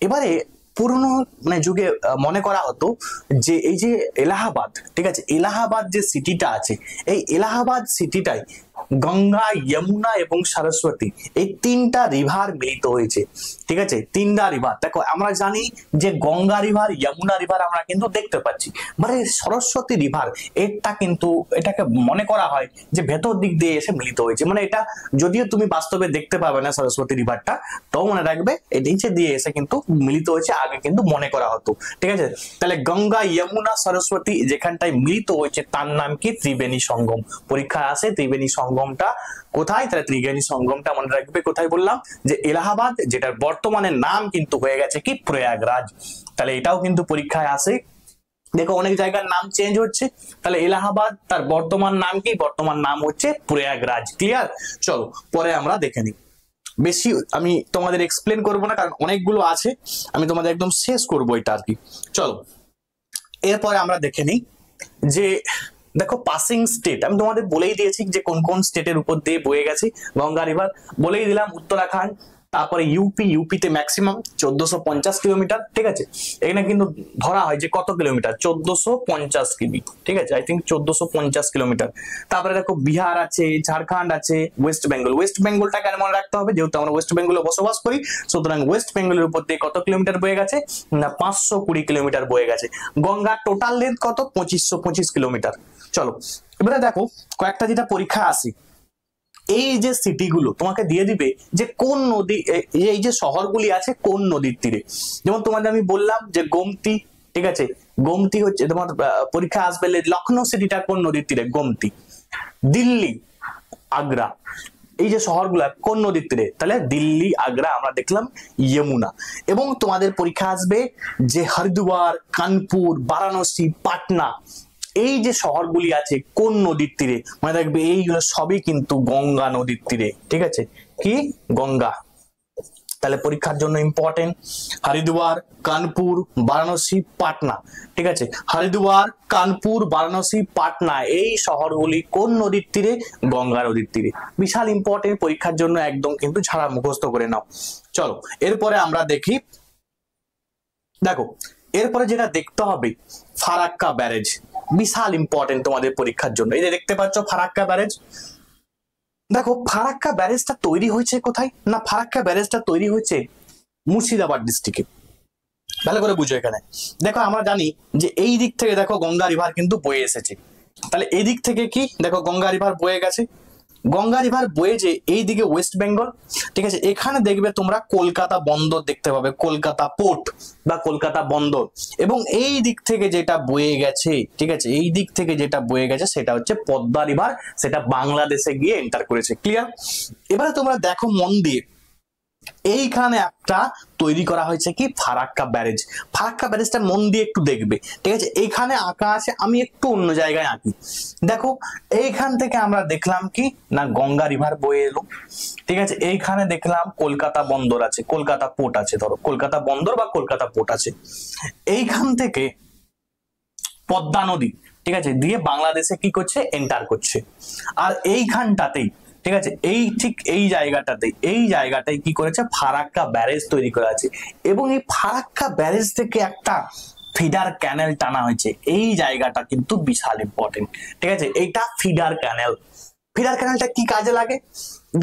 এবারে পুরনো মানে যুগে মনে করা হতো যে এই যে এলাহাবাদ, ঠিক আছে, এলাহাবাদ যে সিটিটা আছে, এই এলাহাবাদ সিটিটাই গঙ্গা, যমুনা এবং সরস্বতী এই তিনটা রিভার মিলিত হয়েছে। ঠিক আছে, তিনটা রিভার। দেখো আমরা জানি যে গঙ্গা রিভার, যমুনা রিভার আমরা কিন্তু দেখতে পাচ্ছি, মানে সরস্বতী রিভার এটা কিন্তু এটাকে মনে করা হয় যে ভেতর দিক দিয়ে এসে মিলিত হয়েছে। মানে এটা যদিও তুমি বাস্তবে দেখতে পাবে না সরস্বতী রিভারটা, তাও মনে রাখবে এই নিচে দিয়ে এসে কিন্তু মিলিত হয়েছে, আগে কিন্তু মনে করা হতো। ঠিক আছে, তাহলে গঙ্গা, যমুনা, সরস্বতী যেখানটায় মিলিত হয়েছে তার নাম কি? ত্রিবেণী সঙ্গম। পরীক্ষা আসে ত্রিবেণী সঙ্গমটা কোথায়? তাহলে ত্রিবেণী সঙ্গমটা মনে রাখবে কোথায় বললাম? যে এলাহাবাদ, যেটার বর্তমানে নাম কিন্তু হয়ে গেছে কি? প্রয়াগরাজ। তাহলে এটাও কিন্তু পরীক্ষায় আসে। দেখো অনেক জায়গার নাম চেঞ্জ হচ্ছে, তাহলে এলাহাবাদ তার বর্তমান নাম কি? বর্তমান নাম হচ্ছে প্রয়াগরাজ। ক্লিয়ার? চলো পরে আমরা দেখে নিই। বেশি আমি তোমাদের এক্সপ্লেন করবো না, কারণ অনেকগুলো আছে, আমি তোমাদের একদম শেষ করবো এটা আর কি। চলো এরপরে আমরা দেখে নিই যে দেখো পাসিং স্টেট আমি তোমাদের বলেই দিয়েছি যে কোন কোন স্টেটের উপর দিয়ে বয়ে গেছে গঙ্গা রিভার, বলেই দিলাম উত্তরাখণ্ড, তারপরে ইউপিতে ম্যাক্সিমাম 1450 কিলোমিটার। ঠিক আছে, এখানে কিন্তু ধরা হয় যে কত কিলোমিটার? 1450 কিমি। ঠিক আছে, আই থিঙ্ক 1450 কিলোমিটার। তারপরে দেখো বিহার আছে, ঝাড়খণ্ড আছে, ওয়েস্ট বেঙ্গল। ওয়েস্ট বেঙ্গলটা কেন মনে রাখতে হবে? যেহেতু আমরা ওয়েস্ট বেঙ্গলে বসবাস করি, সুতরাং ওয়েস্ট বেঙ্গলের উপর দিয়ে কত কিলোমিটার বয়ে গেছে? না 520 কিলোমিটার বয়ে গেছে। গঙ্গার টোটাল লেন্থ কত? 2525 কিলোমিটার। চলো এবারে দেখো কয়েকটা যেটা পরীক্ষা আসে, এই যে সিটিগুলো তোমাকে দিয়ে দিবে যে কোন নদী, এই যে শহরগুলি আছে কোন নদীর তীরে। যেমন তোমাদের আমি বললাম যে গোমতী, ঠিক আছে, গোমতী হচ্ছে তোমার পরীক্ষা আসবে লখনৌ সিটিটা কোন নদীর তীরে? গোমতী। দিল্লি, আগ্রা, এই যে শহরগুলো কোন নদীর তীরে? তাহলে দিল্লি, আগ্রা আমরা দেখলাম যমুনা। এবং তোমাদের পরীক্ষা আসবে যে হরিদ্বার, কানপুর, বারাণসী, পাটনা, এই যে শহরগুলি আছে কোন নদীর তীরে? মনে রাখবে এইগুলো সবই কিন্তু গঙ্গা নদীর তীরে। ঠিক আছে, কি? গঙ্গা। তাহলে পরীক্ষার জন্য ইম্পর্টেন্ট হরিদ্বার, কানপুর, বারাণসী, পাটনা। ঠিক আছে, হরিদ্বার, কানপুর, বারাণসী, পাটনা এই শহরগুলি কোন নদীর তীরে? গঙ্গা নদীর তীরে। বিশাল ইম্পর্টেন্ট, পরীক্ষার জন্য একদম কিন্তু ছাড়া মুখস্থ করে নাও। চলো এরপরে আমরা দেখি, দেখো এরপরে যেটা দেখতে হবে ফারাক্কা ব্যারেজ, বিশাল ইম্পর্টেন্ট তোমাদের পরীক্ষার জন্য। এই যে দেখতে পাচ্ছ ফারাক্কা ব্যারেজ, দেখো ফারাক্কা ব্যারেজটা তৈরি হয়েছে কোথায় না, ফারাক্কা ব্যারেজটা তৈরি হয়েছে মুর্শিদাবাদ ডিস্ট্রিক্টে। ভালো করে বুঝো এখানে, দেখো আমরা জানি যে এই দিক থেকে দেখো গঙ্গা রিভার কিন্তু বয়ে এসেছে, তাহলে এই দিক থেকে কি দেখো গঙ্গা রিভার বয়ে গেছে, গঙ্গা রিভার বয়ে যে এই দিকে ওয়েস্ট বেঙ্গল, ঠিক আছে। এখানে দেখবে তোমরা কলকাতা বন্দর দেখতে পাবে, কলকাতা পোর্ট বা কলকাতা বন্দর, এবং এই দিক থেকে যেটা বয়ে গেছে, ঠিক আছে, এই দিক থেকে যেটা বয়ে গেছে সেটা হচ্ছে পদ্মা রিভার, সেটা বাংলাদেশে গিয়ে এন্টার করেছে। ক্লিয়ার? এবারে তোমরা দেখো মন দিয়ে, এইখানে একটা তৈরি করা হয়েছে কি ফারাক্কা ব্যারেজ। ফারাক্কা ব্যারেজটা মন দিয়ে একটু দেখবে, ঠিক আছে। এইখানে আঁকা আছে, আমি একটু অন্য জায়গায় আঁকি। দেখো এইখান থেকে আমরা দেখলাম কি না গঙ্গা রিভার বয়ে এলো, ঠিক আছে। এইখানে দেখলাম কলকাতা বন্দর আছে, কলকাতা পোর্ট আছে, ধরো কলকাতা বন্দর বা কলকাতা পোর্ট আছে। এইখান থেকে পদ্মা নদী, ঠিক আছে, দিয়ে বাংলাদেশে কি করছে এন্টার করছে। আর এইখানটাতেই, ঠিক আছে, এই ঠিক এই জায়গাটাই কি করেছে ফারাক্কা ব্যারেজ তৈরি করা আছে, এবং এই ফারাক্কা ব্যারেজ থেকে একটা ফিডার ক্যানেল টানা হয়েছে। এই জায়গাটা কিন্তু বিশাল ইম্পর্টেন্ট, ঠিক আছে। এইটা ফিডার ক্যানেল। ফিডার ক্যানেলটা কি কাজে লাগে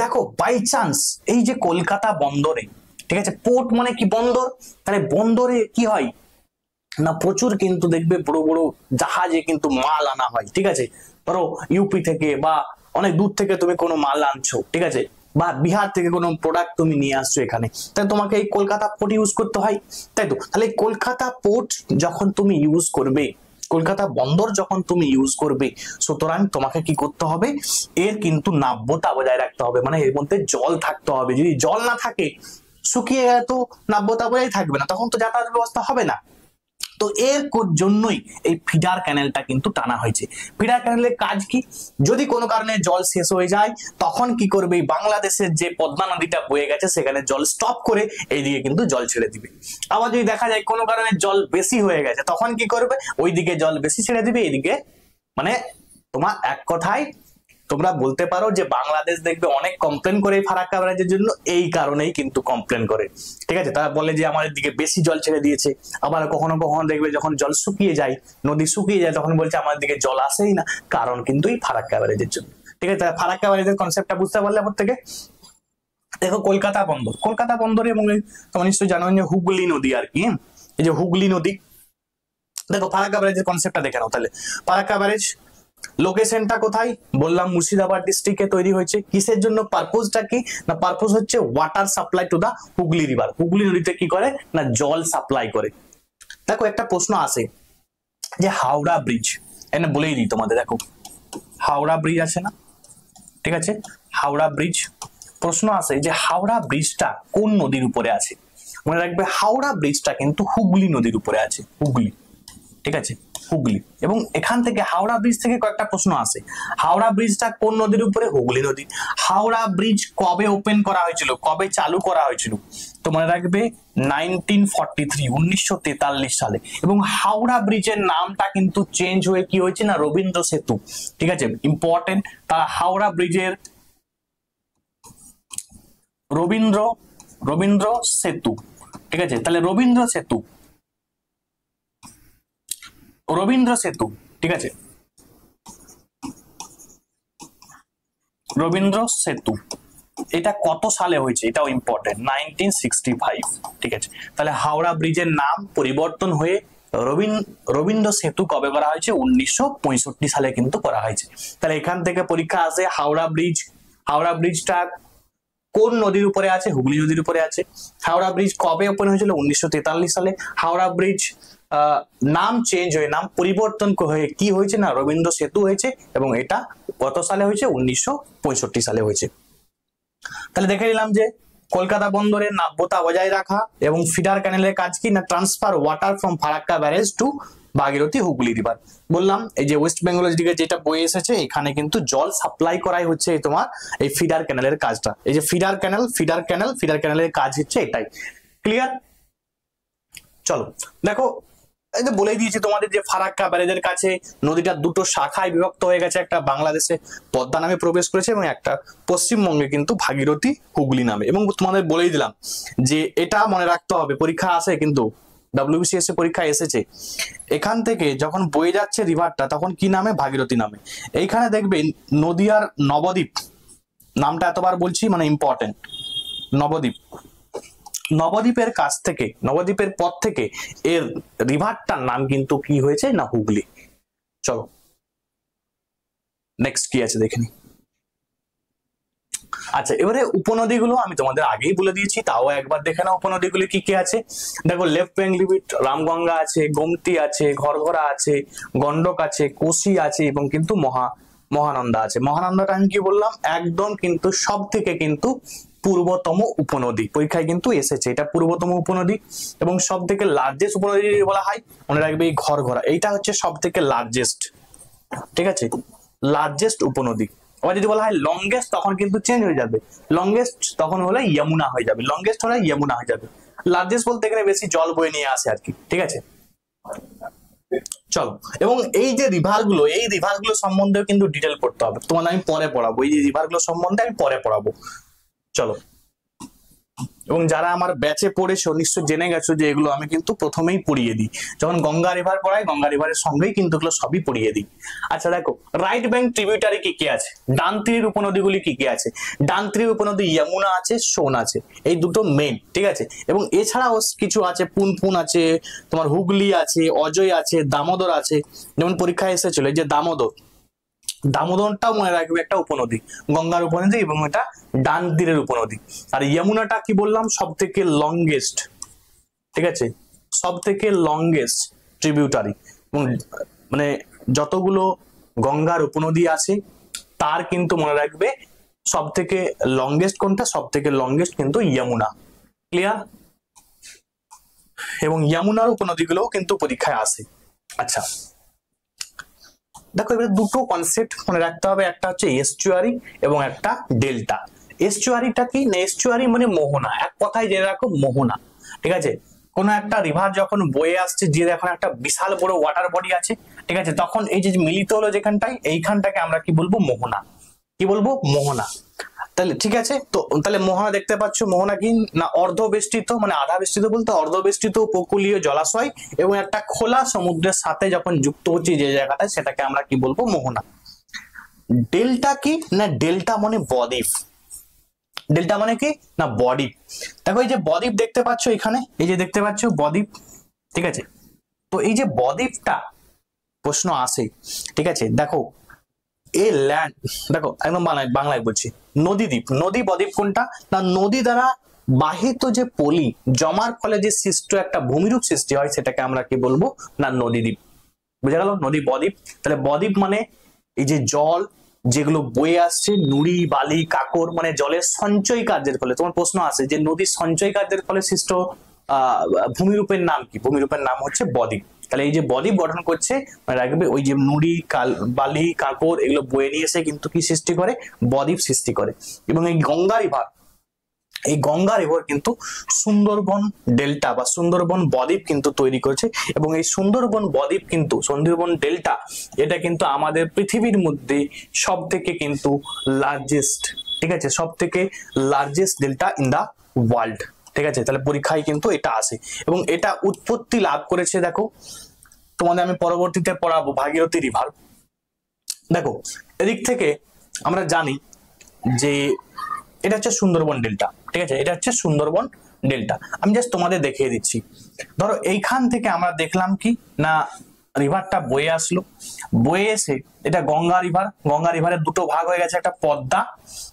দেখো, বাই চান্স এই যে কলকাতা বন্দরে, ঠিক আছে, পোর্ট মানে কি বন্দর, তাহলে বন্দরে কি হয় না প্রচুর কিন্তু দেখবে বড় বড় জাহাজে কিন্তু মাল আনা হয়, ঠিক আছে। ধরো ইউপি থেকে বা অনেক দূর থেকে তুমি কোনো মাল আনছো, ঠিক আছে, বা বিহার থেকে কোনো প্রোডাক্ট তুমি নিয়ে আসছো এখানে, তাহলে তোমাকে এই কলকাতা পোর্ট ইউজ করতে হয়, তাই তো। তাহলে কলকাতা পোর্ট যখন তুমি ইউজ করবে, কলকাতা বন্দর যখন তুমি ইউজ করবে, সুতরাং তোমাকে কি করতে হবে, এর কিন্তু নাব্যতা বজায় রাখতে হবে, মানে এর মধ্যে জল থাকতে হবে। যদি জল না থাকে, শুকিয়ে গেলে তো নাব্যতা বজায় থাকবে না, তখন তো যাতায়াত ব্যবস্থা হবে না। তো এর জন্যই এই ফিডার ক্যানেলটা কিন্তু টানা হয়েছে। ফিডার ক্যানেলের কাজ কি, যদি কোনো কারণে জল শেষ হয়ে যায় তখন কি করবে, বাংলাদেশের যে পদ্মা নদীটা বয়ে গেছে সেখানে জল স্টপ করে এইদিকে কিন্তু জল ছেড়ে দিবে। আবার যদি দেখা যায় কোনো কারণে জল বেশি হয়ে গেছে তখন কি করবে, ওইদিকে জল বেশি ছেড়ে দিবে, এইদিকে, মানে তোমার এক কথায় তোমরা বলতে পারো যে বাংলাদেশ দেখবে অনেক কমপ্লেন করে ফারাক্কা ব্যারেজের জন্য, এই কারণেই কিন্তু কমপ্লেন করে, ঠিক আছে। তারা বলে যে আমাদের দিকে বেশি জল ছেড়ে দিয়েছে। আবার কখনো কখনো দেখবে যখন জল শুকিয়ে যায়, নদী শুকিয়ে যায়, তখন বলছে আমাদের দিকে জল আসেই না, কারণ কিন্তু এই ফারাক্কা ব্যারেজের জন্য, ঠিক আছে। ফারাক্কা ব্যারেজের কনসেপ্টটা বুঝতে পারলে আমার থেকে, দেখো কলকাতা বন্দর, কলকাতা বন্দরে এবং তোমরা নিশ্চয়ই জানো যে হুগলি নদী আর কি, এই যে হুগলি নদী, দেখো ফারাক্কা ব্যারেজের কনসেপ্টটা দেখে নাও তাহলে। ফারাক্কা ব্যারেজ লোকেশনটা কোথায় বললাম, মুর্শিদাবাদ ডিস্ট্রিক্টে তৈরি হয়েছে। কিসের জন্য, পারপোজটা কি না, পারপোজ হচ্ছে water supply to the Hooghly river. Hooghly নদীতে কি করে না জল সাপ্লাই করে। দেখো একটা প্রশ্ন আসে যে হাওড়া ব্রিজ, এনে বলেই দিই তোমাদের, দেখো হাওড়া ব্রিজ আছে না, ঠিক আছে, হাওড়া ব্রিজ, প্রশ্ন আসে যে হাওড়া ব্রিজটা কোন নদীর উপরে আছে। মনে রাখবে হাওড়া ব্রিজটা কিন্তু হুগলি নদীর উপরে আছে, হুগলি, ঠিক আছে, হুগলি। এবং এখান থেকে হাওড়া ব্রিজ থেকে কয়েকটা প্রশ্ন আসে। হাওড়া ব্রিজটা কোন নদীর উপরে, হুগলি নদী। হাওড়া ব্রিজ কবে ওপেন করা হয়েছিল, কবে চালু করা হয়েছিল, তো মনে রাখবে 1943 সালে। এবং হাওড়া ব্রিজের নামটা কিন্তু চেঞ্জ হয়ে কি হয়েছে না রবীন্দ্র সেতু, ঠিক আছে, ইম্পর্টেন্ট। তারা হাওড়া ব্রিজের রবীন্দ্র সেতু, ঠিক আছে, তাহলে রবীন্দ্র সেতু, ঠিক আছে, রবীন্দ্র সেতু, এটা কত সালে হয়েছে এটাও ইম্পর্টেন্ট, 1965, ঠিক আছে। তাহলে হাওড়া ব্রিজের নাম পরিবর্তন হয়ে রবীন্দ্র সেতু কবে করা হয়েছে, 1965 সালে কিন্তু করা হয়েছে। তাহলে এখান থেকে পরীক্ষা আসে হাওড়া ব্রিজটা কোন নদীর উপরে আছে, হুগলি নদীর উপরে আছে। হাওড়া ব্রিজ কবে ওপেন হয়েছিল, 1943 সালে। হাওড়া ব্রিজ নাম চেঞ্জ হয়ে, নাম পরিবর্তন হয়ে কি হয়েছে না রবীন্দ্র সেতু হয়েছে, এবং এটা কত সালে হয়েছে, 1965 সালে হয়েছে। তাহলে দেখে নিলাম যে কলকাতা বন্দরের নাব্যতা বজায় রাখা, এবং ফিডার ক্যানেলের কাজ কি না transfer water from Farakka barrage to Bhagirathi Hooghly river. বললাম এই যে ওয়েস্ট বেঙ্গলের দিকে যেটা বয়ে এসেছে এখানে কিন্তু জল সাপ্লাই করাই হচ্ছে তোমার এই ফিডার ক্যানেলের কাজটা। এই যে ফিডার ক্যানেলের কাজ হচ্ছে এটাই। ক্লিয়ার? চলো দেখো, এই যে বলেই দিয়েছি তোমাদের যে ফারাক্কা ব্যারেজের কাছে নদীটা দুটো শাখায় বিভক্ত হয়ে গেছে, একটা বাংলাদেশে পদ্মা নামে প্রবেশ করেছে এবং একটা পশ্চিমবঙ্গে কিন্তু ভাগীরথী হুগলি নামে। এবং তোমাদের বলেই দিলাম যে এটা মনে রাখতে হবে, পরীক্ষা আসে কিন্তু ডব্লিউবিসিএস পরীক্ষায় এসেছে। এখান থেকে যখন বয়ে যাচ্ছে রিভারটা তখন কি নামে? ভাগীরথী নামে। এইখানে দেখবেন নদিয়ার নবদ্বীপ নামটা এতবার বলছি মানে ইম্পর্টেন্ট। নবদ্বীপ, নবদ্বীপের কাছ থেকে, নবদ্বীপের পর থেকে এর রিভারটার নাম কিন্তু কি হয়েছে? না হুগলি। চলো নেক্সট কি আছে দেখে নি। আচ্ছা, এবারে উপনদীগুলো আমি তোমাদের আগেই বলে দিয়েছি, তাও একবার দেখে নাও উপনদীগুলি কি কি আছে। দেখো লেফট ব্যাঙ্ক লিমিট রামগঙ্গা আছে, গোমতী আছে, ঘরঘরা আছে, গন্ডক আছে, কোশি আছে এবং কিন্তু মহানন্দা আছে। মহানন্দাটা আমি কি বললাম? একদম কিন্তু সব থেকে কিন্তু পূর্বতম উপনদী, পরীক্ষায় কিন্তু এসেছে, এটা পূর্বতম উপনদী এবং সব থেকে লার্জেস্ট উপনদী বলা হয় মনে রাখবে এই ঘরঘরা, এইটা হচ্ছে সব থেকে লার্জেস্ট, ঠিক আছে, লার্জেস্ট উপনদী। আবার যদি বলা হয় লংগেস্ট তখন কিন্তু চেঞ্জ হয়ে যাবে, লংগেস্ট তখন হলে যমুনা হয়ে যাবে, লংগেস্ট হলে যমুনা হয়ে যাবে। লার্জেস্ট বলতে এখানে বেশি জল বয়ে নিয়ে আসে আর কি, ঠিক আছে। চলো, এবং এই যে রিভারগুলো, এই রিভারগুলো সম্বন্ধেও কিন্তু ডিটেল পড়তে হবে, তোমাদের আমি পরে পড়াবো, এই যে রিভারগুলো সম্বন্ধে আমি পরে পড়াবো। চলো, এবং যারা আমার ব্যাচে পড়েছো নিশ্চয় জেনে গেছো যে এগুলো আমি কিন্তু প্রথমেই পড়িয়ে দিই, যখন গঙ্গা রিভার পড়াই গঙ্গা রিভারের সঙ্গেই কিন্তু এগুলো সবই পড়িয়ে দিই। আচ্ছা দেখো, রাইট ব্যাঙ্ক ট্রিবিউটারি কি কি আছে, ডান তীরের উপনদীগুলি কি কি আছে। ডান তীরের উপনদী যমুনা আছে, সোন আছে, এই দুটো মেন, ঠিক আছে। এবং এছাড়াও কিছু আছে, পুনপুন আছে, তোমার হুগলি আছে, অজয় আছে, দামোদর আছে। যেমন পরীক্ষায় এসেছিল এই যে দামোদর, দামোদরটাও মনে রাখবে একটা উপনদী, গঙ্গার উপনদী এবং এটা ডান তীরের উপনদী। আর যমুনাটা কি বললাম? সব থেকে লংগেস্ট, ঠিক আছে, সব থেকে লংগেস্ট ট্রিবিউটারি। এবং মানে যতগুলো গঙ্গার উপনদী আছে তার কিন্তু মনে রাখবে সব থেকে লংগেস্ট কোনটা? সব থেকে লংগেস্ট কিন্তু যমুনা। ক্লিয়ার? এবং যমুনার উপনদীগুলোও কিন্তু পরীক্ষায় আসে। আচ্ছা দেখো, এবার দুটো কনসেপ্ট মনে রাখতে হবে, একটা হচ্ছে এস্চুয়ারি এবং একটা ডেল্টা। এস্চুয়ারিটা কি না? এস্চুয়ারি মানে মোহনা, এক কথায় জেনে রাখো মোহনা, ঠিক আছে। কোনো একটা রিভার যখন বয়ে আসছে, যে এখন একটা বিশাল বড় ওয়াটার বডি আছে, ঠিক আছে, তখন এই যে মিলিত হলো যেখানটায়, এইখানটাকে আমরা কি বলবো? মোহনা। কি বলবো? মোহনা। তাহলে ঠিক আছে, তো তাহলে মোহনা দেখতে পাচ্ছ, মোহনা কি না? অর্ধবেষ্টিত, মানে আধা বেষ্টিত বলতে অর্ধবেষ্টিত উপকূলীয় জলাশয় এবং একটা খোলা সমুদ্রের সাথে যখন যুক্ত হচ্ছে যে জায়গাটা, সেটাকে আমরা কি বলবো? মোহনা। ডেল্টা কি না? ডেল্টা মানে বদ্বীপ। ডেল্টা মানে কি না? বদ্বীপ। দেখো এই যে বদ্বীপ দেখতে পাচ্ছ এখানে, এই যে দেখতে পাচ্ছ বদ্বীপ, ঠিক আছে। তো এই যে বদ্বীপটা প্রশ্ন আসে, ঠিক আছে। দেখো এই ল্যান্ড, দেখো একদম বাংলায় বলছি, নদীদ্বীপ, নদী বদ্বীপ কোনটা না? নদী দ্বারা বাহিত যে পলি জমার ফলে যে সৃষ্ট একটা ভূমিরূপ সৃষ্টি হয়, সেটাকে আমরা কি বলবো? না নদীদ্বীপ। বুঝা গেল? নদী বদ্বীপ। তাহলে বদ্বীপ মানে এই যে জল যেগুলো বয়ে আসছে, নুড়ি বালি কাকর, মানে জলের সঞ্চয় কার্যের ফলে, তোমার প্রশ্ন আসে যে নদীর সঞ্চয় কার্যের ফলে সৃষ্ট ভূমিরূপের নাম কি? ভূমিরূপের নাম হচ্ছে বদ্বীপ। তাহলে এই যে বদ্বীপ গঠন করছে, মানে রাখবে ওই যে নুড়ি বালি কাকর এগুলো বয়ে নিয়ে এসে কিন্তু কি সৃষ্টি করে? বদ্বীপ সৃষ্টি করে। এবং এই গঙ্গা রিভার, এই গঙ্গা রিভার কিন্তু সুন্দরবন ডেল্টা বা সুন্দরবন বদ্বীপ কিন্তু তৈরি করেছে। এবং এই সুন্দরবন বদ্বীপ কিন্তু, সুন্দরবন ডেল্টা, এটা কিন্তু আমাদের পৃথিবীর মধ্যে সব থেকে কিন্তু লার্জেস্ট, ঠিক আছে, সব থেকে largest delta in the world, ঠিক আছে। তাহলে পরীক্ষায় কিন্তু এটা আসে এবং এটা উৎপত্তি লাভ করেছে, দেখো তোমাদের আমি পরবর্তীতে পড়াবো, ভাগীরথী রিভার। দেখো এদিক থেকে আমরা জানি যে এটা হচ্ছে সুন্দরবন ডেল্টা, ঠিক আছে, এটা হচ্ছে সুন্দরবন ডেল্টা। আমি জাস্ট তোমাদের দেখিয়ে দিচ্ছি। ধরো এইখান থেকে আমরা দেখলাম কি না, রিভারটা বয়ে আসলো, বয়ে এসে এটা গঙ্গা রিভার, গঙ্গা রিভারের দুটো ভাগ হয়ে গেছে, একটা পদ্মা,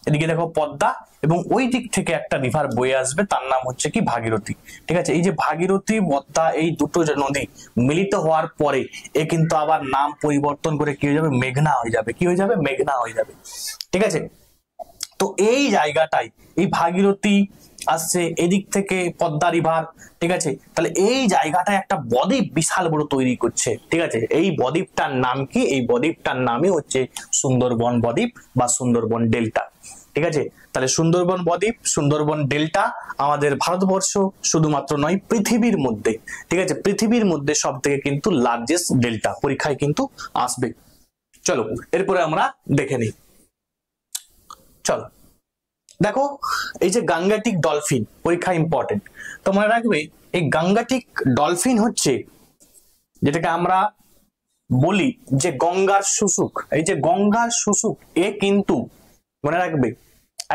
এদিকে দেখো পদ্মা, এবং ওই দিক থেকে একটা রিভার বয়ে আসবে, তার নাম হচ্ছে কি? ভাগীরথী, ঠিক আছে। এই যে ভাগীরথী পদ্মা, এই দুটো যে নদী মিলিত হওয়ার পরে এ কিন্তু আবার নাম পরিবর্তন করে কি হয়ে যাবে? মেঘনা হয়ে যাবে। কি হয়ে যাবে? মেঘনা হয়ে যাবে, ঠিক আছে। তো এই জায়গাটাই, এই ভাগীরথী আসছে, এদিক থেকে পদ্মা রিভার, ঠিক আছে। তাহলে এই জায়গাটায় একটা বদ্বীপ বিশাল বড় তৈরি করছে, ঠিক আছে। এই বদ্বীপটার নাম কি? এই বদ্বীপটার নামই হচ্ছে সুন্দরবন বদ্বীপ বা সুন্দরবন ডেল্টা, ঠিক আছে। তাহলে সুন্দরবন বদ্বীপ, সুন্দরবন ডেল্টা আমাদের ভারতবর্ষ শুধুমাত্র নয়, পৃথিবীর মধ্যে, ঠিক আছে, পৃথিবীর মধ্যে সব থেকে কিন্তু লার্জেস্ট ডেল্টা, পরীক্ষায় কিন্তু আসবে। চলো এরপরে আমরা দেখে নিই। চলো দেখো এই যে গাঙ্গেটিক ডলফিন পরীক্ষা ইম্পর্টেন্ট, তো মনে রাখবে এই গাঙ্গেটিক ডলফিন হচ্ছে যেটাকে আমরা বলি যে গঙ্গার শুশুক। এই যে গঙ্গার শুশুক এ কিন্তু মনে রাখবে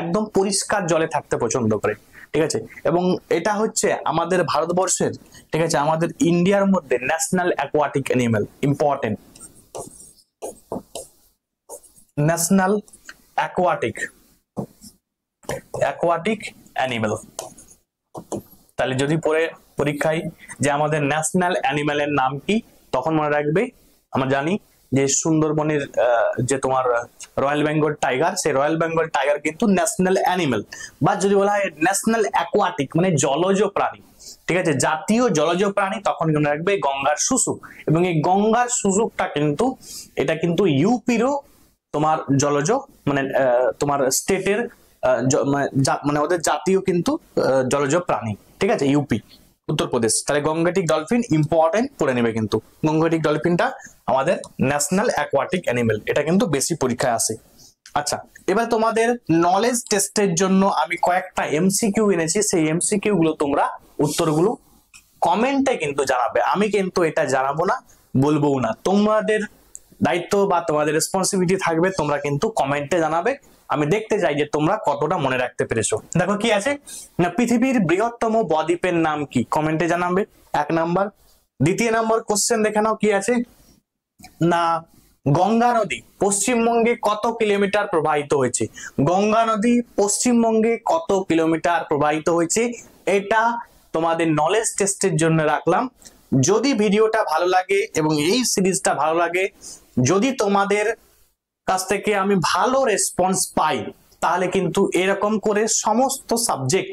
একদম পরিষ্কার জলে থাকতে পছন্দ করে, ঠিক আছে। এবং এটা হচ্ছে আমাদের ভারতবর্ষের, ঠিক আছে, আমাদের ইন্ডিয়ার মধ্যে national aquatic animal, important, national aquatic animal. তাহলে যদি পরে পরীক্ষায় যে আমাদের ন্যাশনাল অ্যানিমেলের নাম কি, তখন মনে রাখবে আমরা জানি যে সুন্দরবনের যে তোমার রয়্যাল বেঙ্গল টাইগার, সেই রয়্যাল বেঙ্গল টাইগার কিন্তু ন্যাশনাল অ্যানিমেল। বা যদি বলা হয় ন্যাশনাল অ্যাকোয়াটিক মানে জলজ প্রাণী, ঠিক আছে, জাতীয় জলজ প্রাণী, তখন মনে রাখবে গঙ্গার শুশুক। এবং এই গঙ্গার শুশুকটা কিন্তু এটা কিন্তু ইউপিরও তোমার জলজ মানে তোমার স্টেটের মানে ওদের জাতীয় কিন্তু জলজ প্রাণী, ঠিক আছে, ইউপি উত্তরপ্রদেশ। তাহলে গঙ্গেটিক ডলফিন ইম্পর্টেন্ট পড়ে নেবে কিন্তু। গঙ্গেটিক ডলফিনটা আমাদের ন্যাশনাল অ্যাকোয়াটিক অ্যানিমেল, এটা কিন্তু বেশি পরীক্ষায় আসে। আচ্ছা, এবার তোমাদের নলেজ টেস্টের জন্য আমি কয়েকটা এমসিকিউ এনেছি, সেই এমসিকিউ গুলো তোমরা উত্তরগুলো কমেন্টে কিন্তু জানাবে। আমি কিন্তু এটা জানাবো না, বলবো না, তোমাদের দায়িত্ব বা তোমাদের রেসপন্সিবিলিটি থাকবে, তোমরা কিন্তু কমেন্টে জানাবে। আমি দেখতে চাই যে তোমরা কতটা মনে রাখতে পেরেছো। দেখো কি আছে না, পৃথিবীর বৃহত্তম বদ্বীপের নাম কি, কমেন্টে জানাবে, 1 নাম্বার। দ্বিতীয় নম্বর কোশ্চেন দেখে নাও কি আছে না, গঙ্গা নদী পশ্চিমবঙ্গে কত কিলোমিটার প্রবাহিত হয়েছে। গঙ্গা নদী পশ্চিমবঙ্গে কত কিলোমিটার প্রবাহিত হয়েছে, এটা তোমাদের নলেজ টেস্টের জন্য রাখলাম। যদি ভিডিওটা ভালো লাগে এবং এই সিরিজটা ভালো লাগে, যদি তোমাদের কাছ থেকে আমি ভালো রেসপন্স পাই, তাহলে কিন্তু এরকম করে সমস্ত subject,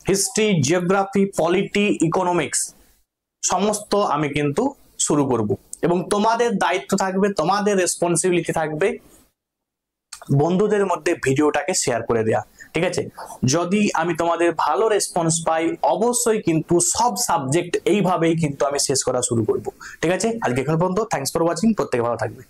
history, geography, polity, economics সমস্ত আমি কিন্তু শুরু করব। এবং তোমাদের দায়িত্ব থাকবে, তোমাদের রেসপন্সিবিলিটি থাকবে বন্ধুদের মধ্যে ভিডিওটাকে শেয়ার করে দেয়া, ঠিক আছে। যদি আমি তোমাদের ভালো রেসপন্স পাই, অবশ্যই কিন্তু সব সাবজেক্ট এইভাবেই কিন্তু আমি শেষ করা শুরু করব, ঠিক আছে। আজকে এখন পর্যন্ত, থ্যাঙ্কস ফর ওয়াচিং, প্রত্যেকে ভালো থাকবে।